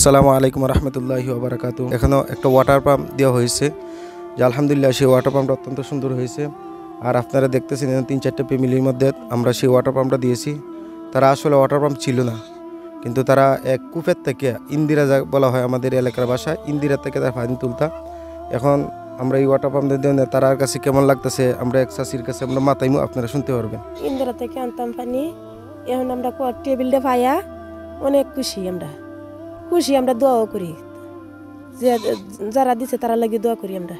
আসসালামু আলাইকুম রহমতুল্লাহি ওয়া বারাকাতুহু। এখনও একটা ওয়াটার পাম্প দেওয়া হয়েছে, যে আলহামদুলিল্লাহ সেই ওয়াটার পাম্পটা অত্যন্ত সুন্দর হয়েছে। আর আপনারা দেখতেছেন 3-4টা ফ্যামিলির মধ্যে আমরা সেই ওয়াটার পাম্পটা দিয়েছি। তারা আসলে ওয়াটার পাম্প ছিল না, কিন্তু তারা এক কূপের থেকে, ইন্দিরা যা বলা হয় আমাদের এলাকার ভাষায়, ইন্দিরা থেকে তারা পানি তুলতা। এখন আমরা এই ওয়াটার পাম্প দিয়ে তার কাছে কেমন লাগতেছে আমরা এক চাষির কাছে আমরা মাথাইমু, আপনারা শুনতে পারবেন। ইন্দিরা থেকে আনতাম পানি, এখন আমরা টেবিলটা পাইয়া অনেক খুশি আমরা দোয়াও করি, যে যারা দিছে তারা লাগি দোয়া করি আমরা।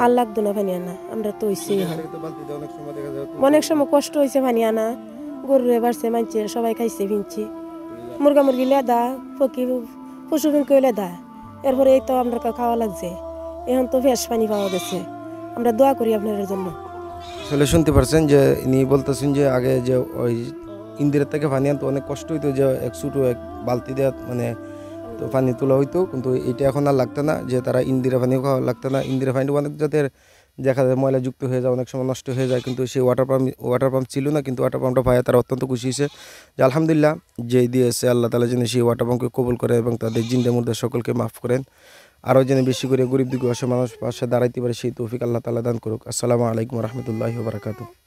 আর লাগতো না পানি আনা, আমরা তো হইছে অনেক সময় কষ্ট হয়েছে পানি আনা, গরুরে বাড়ছে মানছে, সবাই খাইছে ভিনছি, মুরগা মুরগি লেদা ফকি পশু ফিনকে লেদা, এরপরে এই তো আমরা খাওয়া লাগছে। এখন তো ফ্রেশ পানি পাওয়া গেছে, আমরা দোয়া করি আপনাদের জন্য। আসলে শুনতে পারছেন যে ইনি বলতেছেন যে আগে যে ওই ইন্দিরার থেকে পানি আনতে অনেক কষ্ট হইতো, যে এক ছোটো এক বালতি দেওয়া মানে তো পানি তোলা হইতো, কিন্তু এটা এখন আর লাগতো না, যে তারা ইন্দিরা পানিও খাওয়া লাগতো না। ইন্দিরা পানিটা অনেক জাতের দেখা যায় ময়লা যুক্ত হয়ে যায়, অনেক সময় নষ্ট হয়ে যায়, কিন্তু সেই ওয়াটার পাম্প ছিল না, কিন্তু ওয়াটার পাম্পটা পায় তারা অত্যন্ত খুশি হয়েছে। যে আলহামদুলিল্লাহ যে দিয়েছে আল্লাহ তাআলা যেন সেই ওয়াটার পাম্পকে কবুল করে এবং তাদের জিন্দা মুর্দা সকলকে মাফ করেন, আরও যেন বেশি করে গরিব দুঃখী অসহায় মানুষ পাশে দাঁড়াইতে পারে সেই তৌফিক আল্লাহ তাআলা দান করুক। আসসালামু আলাইকুম রহমতুল্লাহি ওয়া বারাকাতুহু।